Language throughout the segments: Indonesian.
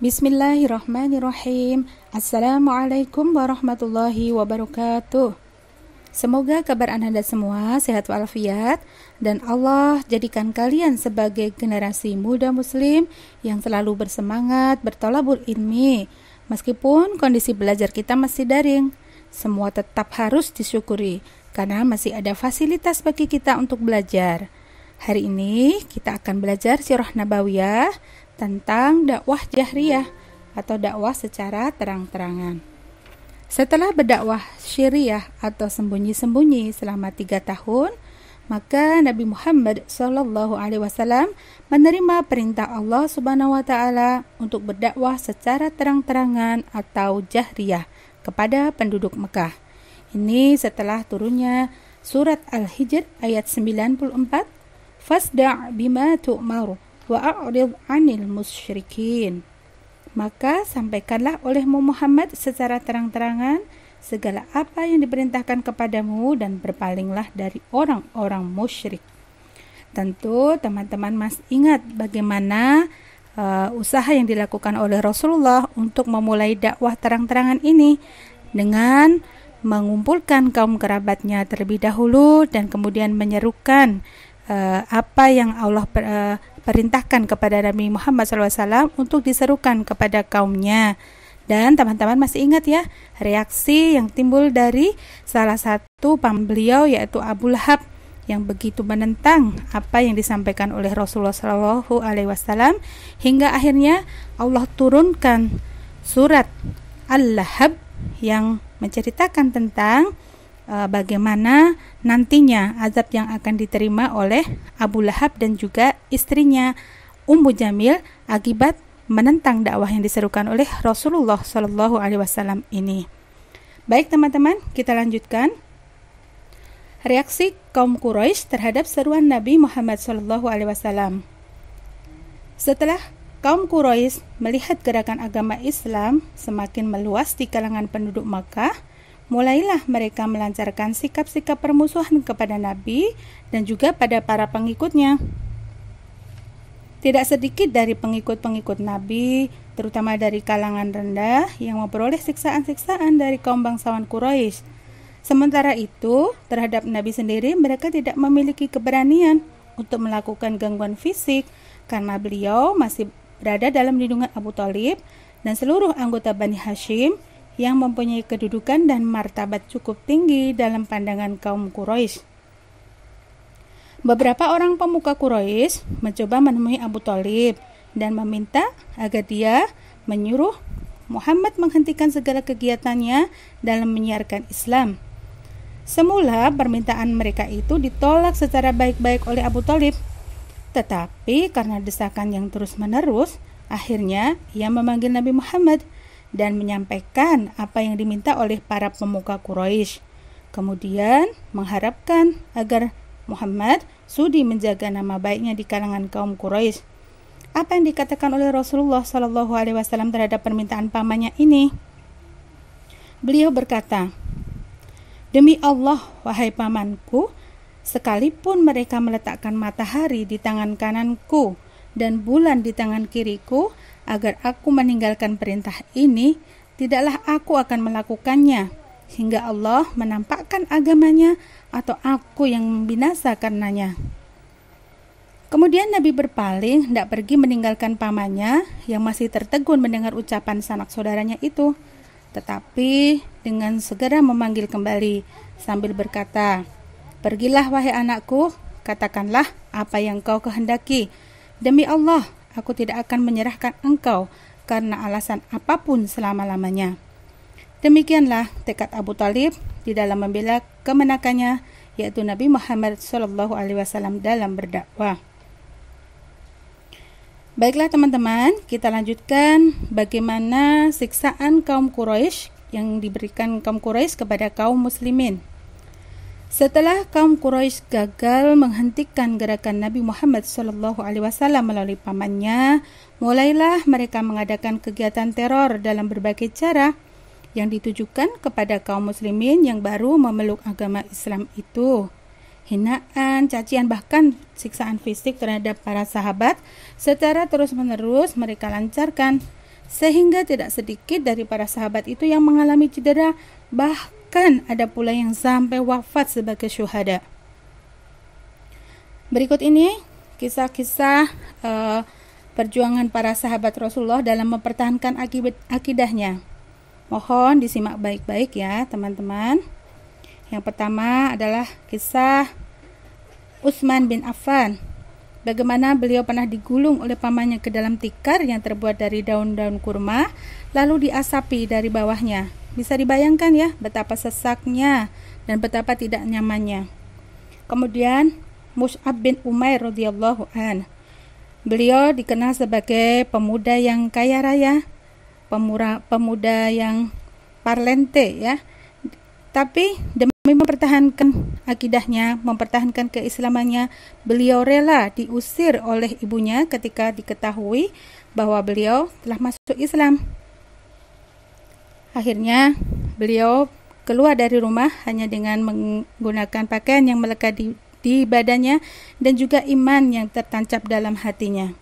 Bismillahirrahmanirrahim. Assalamualaikum warahmatullahi wabarakatuh. Semoga kabar Anda semua sehat walafiat dan Allah jadikan kalian sebagai generasi muda muslim yang selalu bersemangat bertolabul ilmi. Meskipun kondisi belajar kita masih daring, semua tetap harus disyukuri karena masih ada fasilitas bagi kita untuk belajar. Hari ini kita akan belajar sirah nabawiyah tentang dakwah jahriyah atau dakwah secara terang-terangan. Setelah berdakwah syiriah atau sembunyi-sembunyi selama 3 tahun, maka Nabi Muhammad SAW menerima perintah Allah Subhanahu wa Ta'ala untuk berdakwah secara terang-terangan atau jahriyah kepada penduduk Mekah. Ini setelah turunnya surat Al-Hijr ayat 94, Fasda' bima tu'mar wa'a'rid 'anil musyrikin. Maka sampaikanlah olehmu Muhammad secara terang-terangan segala apa yang diperintahkan kepadamu dan berpalinglah dari orang-orang musyrik. Tentu teman-teman masih ingat bagaimana usaha yang dilakukan oleh Rasulullah untuk memulai dakwah terang-terangan ini dengan mengumpulkan kaum kerabatnya terlebih dahulu dan kemudian menyerukan apa yang Allah perintahkan kepada Nabi Muhammad SAW untuk diserukan kepada kaumnya. Dan teman-teman masih ingat ya, reaksi yang timbul dari salah satu paman beliau yaitu Abu Lahab yang begitu menentang apa yang disampaikan oleh Rasulullah SAW hingga akhirnya Allah turunkan surat Al-Lahab yang menceritakan tentang bagaimana nantinya azab yang akan diterima oleh Abu Lahab dan juga istrinya Ummu Jamil akibat menentang dakwah yang diserukan oleh Rasulullah SAW ini. Baik teman-teman, kita lanjutkan. Reaksi kaum Quraisy terhadap seruan Nabi Muhammad SAW. Setelah kaum Quraisy melihat gerakan agama Islam semakin meluas di kalangan penduduk Makkah, mulailah mereka melancarkan sikap-sikap permusuhan kepada Nabi dan juga pada para pengikutnya. Tidak sedikit dari pengikut-pengikut Nabi, terutama dari kalangan rendah, yang memperoleh siksaan-siksaan dari kaum bangsawan Quraisy. Sementara itu, terhadap Nabi sendiri mereka tidak memiliki keberanian untuk melakukan gangguan fisik karena beliau masih berada dalam lindungan Abu Thalib dan seluruh anggota Bani Hashim yang mempunyai kedudukan dan martabat cukup tinggi dalam pandangan kaum Quraisy. Beberapa orang pemuka Quraisy mencoba menemui Abu Thalib dan meminta agar dia menyuruh Muhammad menghentikan segala kegiatannya dalam menyiarkan Islam. Semula permintaan mereka itu ditolak secara baik-baik oleh Abu Thalib, tetapi karena desakan yang terus-menerus, akhirnya ia memanggil Nabi Muhammad dan menyampaikan apa yang diminta oleh para pemuka Quraisy. Kemudian mengharapkan agar Muhammad sudi menjaga nama baiknya di kalangan kaum Quraisy. Apa yang dikatakan oleh Rasulullah SAW terhadap permintaan pamannya ini? Beliau berkata, "Demi Allah, wahai pamanku, sekalipun mereka meletakkan matahari di tangan kananku dan bulan di tangan kiriku, agar aku meninggalkan perintah ini, tidaklah aku akan melakukannya, hingga Allah menampakkan agamanya atau aku yang binasa karenanya." Kemudian Nabi berpaling, hendak pergi meninggalkan pamannya yang masih tertegun mendengar ucapan sanak saudaranya itu. Tetapi dengan segera memanggil kembali sambil berkata, "Pergilah wahai anakku, katakanlah apa yang kau kehendaki. Demi Allah, aku tidak akan menyerahkan engkau karena alasan apapun selama-lamanya." Demikianlah tekad Abu Thalib di dalam membela kemenakannya, yaitu Nabi Muhammad SAW dalam berdakwah. Baiklah teman-teman, kita lanjutkan bagaimana siksaan kaum Quraisy yang diberikan kaum Quraisy kepada kaum muslimin. Setelah kaum Quraisy gagal menghentikan gerakan Nabi Muhammad SAW melalui pamannya, mulailah mereka mengadakan kegiatan teror dalam berbagai cara yang ditujukan kepada kaum muslimin yang baru memeluk agama Islam itu. hinaan, cacian, bahkan siksaan fisik terhadap para sahabat secara terus-menerus mereka lancarkan. sehingga tidak sedikit dari para sahabat itu yang mengalami cedera, bahkan ada pula yang sampai wafat sebagai syuhada. Berikut ini kisah-kisah perjuangan para sahabat Rasulullah dalam mempertahankan akidahnya. Mohon disimak baik-baik ya teman-teman. Yang pertama adalah kisah Utsman bin Affan. Bagaimana beliau pernah digulung oleh pamannya ke dalam tikar yang terbuat dari daun-daun kurma, lalu diasapi dari bawahnya. Bisa dibayangkan ya betapa sesaknya dan betapa tidak nyamannya. Kemudian Mus'ab bin Umair radhiyallahu an. Beliau dikenal sebagai pemuda yang kaya raya, pemuda yang parlente ya. Tapi demi mempertahankan akidahnya, mempertahankan keislamannya, beliau rela diusir oleh ibunya ketika diketahui bahwa beliau telah masuk Islam. Akhirnya beliau keluar dari rumah hanya dengan menggunakan pakaian yang melekat di badannya dan juga iman yang tertancap dalam hatinya.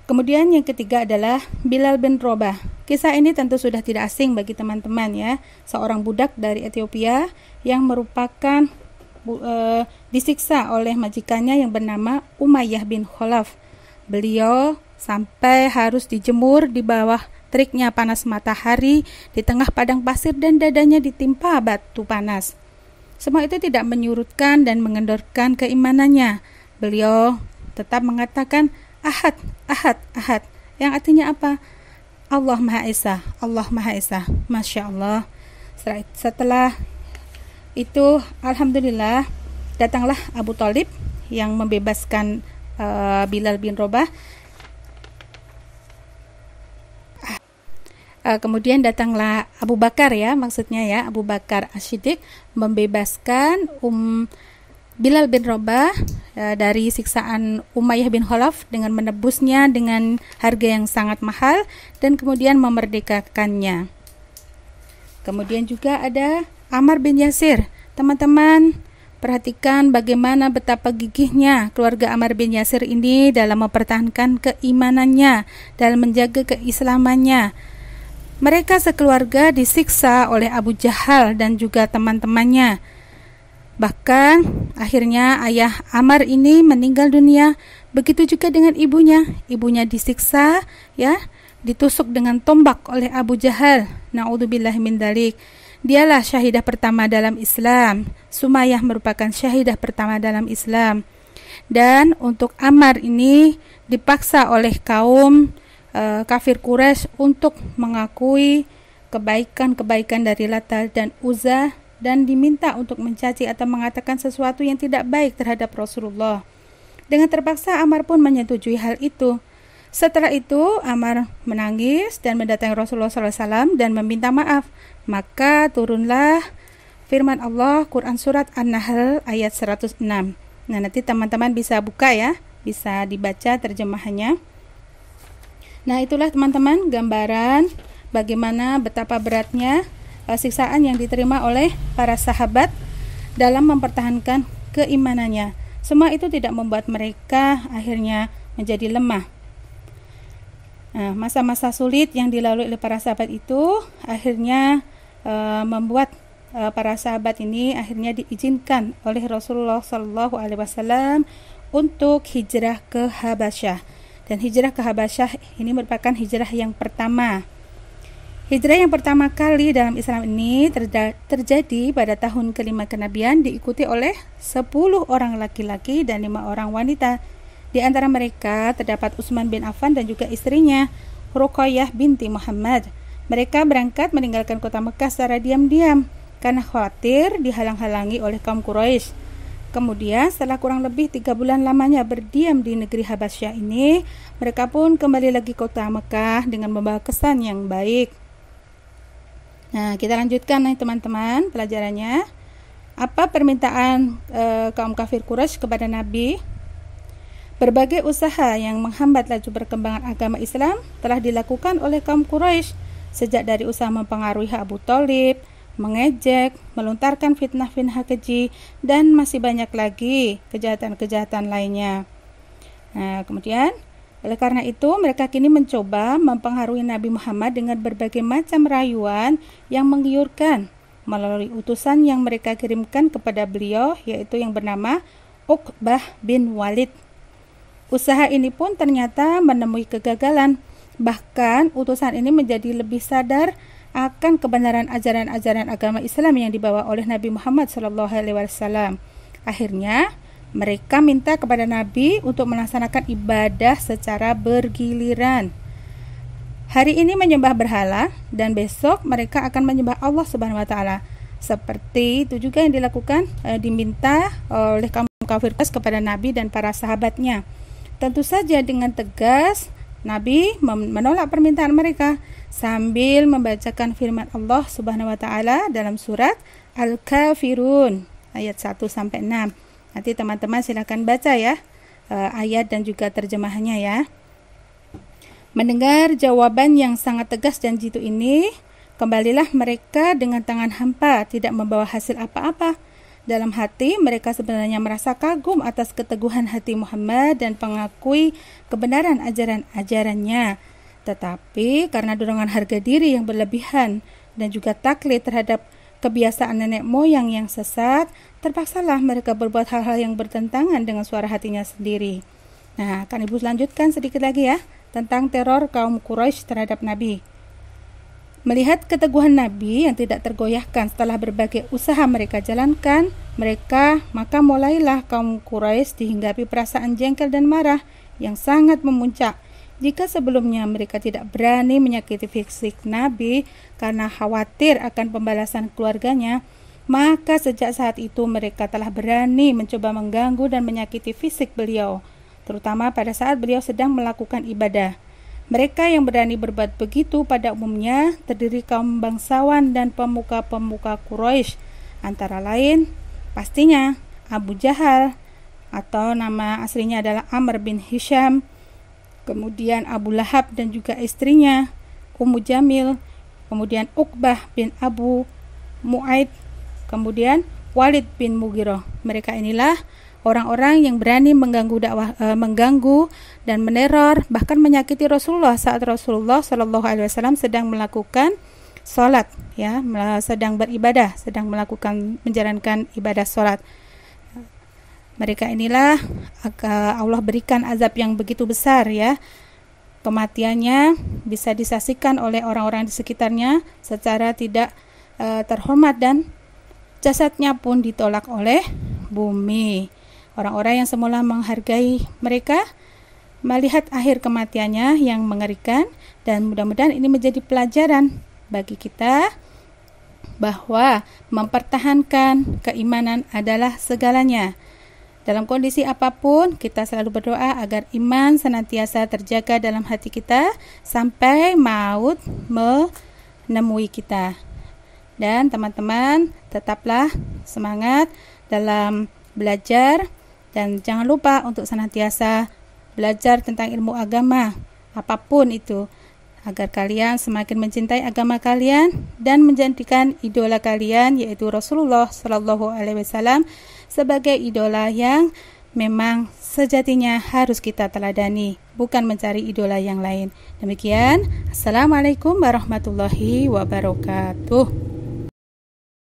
Kemudian yang ketiga adalah Bilal bin Rabah. Kisah ini tentu sudah tidak asing bagi teman-teman ya. Seorang budak dari Ethiopia yang merupakan disiksa oleh majikannya yang bernama Umayyah bin Khalaf. Beliau sampai harus dijemur di bawah teriknya panas matahari di tengah padang pasir dan dadanya ditimpa batu panas. Semua itu tidak menyurutkan dan mengendorkan keimanannya. Beliau tetap mengatakan Ahad, Ahad, Ahad, yang artinya apa? Allah Maha Esa, Allah Maha Esa. Masya Allah. Setelah itu, alhamdulillah, datanglah Abu Thalib yang membebaskan Bilal bin Rabah. Kemudian datanglah Abu Bakar ya, maksudnya ya, Abu Bakar As-Siddiq membebaskan Bilal bin Rabah dari siksaan Umayyah bin Khalaf dengan menebusnya dengan harga yang sangat mahal dan kemudian memerdekakannya. Kemudian juga ada Ammar bin Yasir. Teman-teman, perhatikan bagaimana betapa gigihnya keluarga Ammar bin Yasir ini dalam mempertahankan keimanannya, dalam menjaga keislamannya. Mereka sekeluarga disiksa oleh Abu Jahal dan juga teman-temannya. Bahkan akhirnya ayah Ammar ini meninggal dunia. Begitu juga dengan ibunya. Ibunya disiksa ya, ditusuk dengan tombak oleh Abu Jahal. Na'udzubillah min dzalik. Dialah syahidah pertama dalam Islam. Sumayyah merupakan syahidah pertama dalam Islam. Dan untuk Ammar ini dipaksa oleh kaum kafir Quraisy untuk mengakui kebaikan-kebaikan dari Lata dan Uzza dan diminta untuk mencaci atau mengatakan sesuatu yang tidak baik terhadap Rasulullah. Dengan terpaksa Ammar pun menyetujui hal itu. Setelah itu Ammar menangis dan mendatangi Rasulullah SAW dan meminta maaf. Maka turunlah firman Allah Quran Surat An-Nahl ayat 106. Nah, nanti teman-teman bisa buka ya, bisa dibaca terjemahannya. Nah, itulah teman-teman gambaran bagaimana betapa beratnya siksaan yang diterima oleh para sahabat dalam mempertahankan keimanannya. Semua itu tidak membuat mereka akhirnya menjadi lemah. Nah, masa-masa sulit yang dilalui oleh para sahabat itu akhirnya membuat para sahabat ini akhirnya diizinkan oleh Rasulullah SAW untuk hijrah ke Habasyah. Dan hijrah ke Habasyah ini merupakan hijrah yang pertama. Hijrah yang pertama kali dalam Islam ini terjadi pada tahun kelima kenabian, diikuti oleh 10 orang laki-laki dan 5 orang wanita. Di antara mereka terdapat Utsman bin Affan dan juga istrinya Ruqayyah binti Muhammad. Mereka berangkat meninggalkan kota Mekah secara diam-diam karena khawatir dihalang-halangi oleh kaum Quraisy. Kemudian setelah kurang lebih 3 bulan lamanya berdiam di negeri Habasyah ini, mereka pun kembali lagi ke kota Mekah dengan membawa kesan yang baik. Nah, kita lanjutkan nih teman-teman pelajarannya. Apa permintaan kaum kafir Quraisy kepada Nabi? Berbagai usaha yang menghambat laju perkembangan agama Islam telah dilakukan oleh kaum Quraisy, sejak dari usaha mempengaruhi Abu Thalib, mengejek, melontarkan fitnah-fitnah keji, dan masih banyak lagi kejahatan-kejahatan lainnya. Nah, kemudian Oleh karena itu, mereka kini mencoba mempengaruhi Nabi Muhammad dengan berbagai macam rayuan yang menggiurkan melalui utusan yang mereka kirimkan kepada beliau, yaitu yang bernama Uqbah bin Walid. Usaha ini pun ternyata menemui kegagalan. Bahkan utusan ini menjadi lebih sadar akan kebenaran ajaran-ajaran agama Islam yang dibawa oleh Nabi Muhammad SAW. Akhirnya, mereka minta kepada Nabi untuk melaksanakan ibadah secara bergiliran. Hari ini menyembah berhala dan besok mereka akan menyembah Allah Subhanahu wa taala. Seperti itu juga yang dilakukan diminta oleh kaum kafir kepada Nabi dan para sahabatnya. Tentu saja dengan tegas Nabi menolak permintaan mereka sambil membacakan firman Allah Subhanahu wa taala dalam surat Al-Kafirun ayat 1 sampai 6. Nanti teman-teman silakan baca ya ayat dan juga terjemahannya ya. Mendengar jawaban yang sangat tegas dan jitu ini, kembalilah mereka dengan tangan hampa, tidak membawa hasil apa-apa. Dalam hati mereka sebenarnya merasa kagum atas keteguhan hati Muhammad dan mengakui kebenaran ajaran-ajarannya. Tetapi karena dorongan harga diri yang berlebihan dan juga taklid terhadap kebiasaan nenek moyang yang sesat, terpaksalah mereka berbuat hal-hal yang bertentangan dengan suara hatinya sendiri. Nah, akan Ibu lanjutkan sedikit lagi ya, tentang teror kaum Quraisy terhadap Nabi. Melihat keteguhan Nabi yang tidak tergoyahkan setelah berbagai usaha mereka jalankan, maka mulailah kaum Quraisy dihinggapi perasaan jengkel dan marah yang sangat memuncak. Jika sebelumnya mereka tidak berani menyakiti fisik Nabi karena khawatir akan pembalasan keluarganya, maka sejak saat itu mereka telah berani mencoba mengganggu dan menyakiti fisik beliau, terutama pada saat beliau sedang melakukan ibadah. Mereka yang berani berbuat begitu pada umumnya terdiri kaum bangsawan dan pemuka-pemuka Quraisy, antara lain pastinya Abu Jahal atau nama aslinya adalah Amr bin Hisham, kemudian Abu Lahab dan juga istrinya Ummu Jamil, kemudian Uqbah bin Abu Mu'aid, kemudian Walid bin Mughirah. Mereka inilah orang-orang yang berani mengganggu dan meneror, bahkan menyakiti Rasulullah saat Rasulullah Shallallahu Alaihi Wasallam sedang melakukan sholat, ya, sedang beribadah, sedang menjalankan ibadah sholat. Mereka inilah Allah berikan azab yang begitu besar ya. Kematiannya bisa disaksikan oleh orang-orang di sekitarnya secara tidak terhormat dan jasadnya pun ditolak oleh bumi. Orang-orang yang semula menghargai mereka melihat akhir kematiannya yang mengerikan, dan mudah-mudahan ini menjadi pelajaran bagi kita bahwa mempertahankan keimanan adalah segalanya. Dalam kondisi apapun, kita selalu berdoa agar iman senantiasa terjaga dalam hati kita sampai maut menemui kita. Dan teman-teman, tetaplah semangat dalam belajar dan jangan lupa untuk senantiasa belajar tentang ilmu agama, apapun itu, agar kalian semakin mencintai agama kalian dan menjadikan idola kalian yaitu Rasulullah Shallallahu Alaihi Wasallam sebagai idola yang memang sejatinya harus kita teladani, bukan mencari idola yang lain. Demikian, Assalamualaikum warahmatullahi wabarakatuh.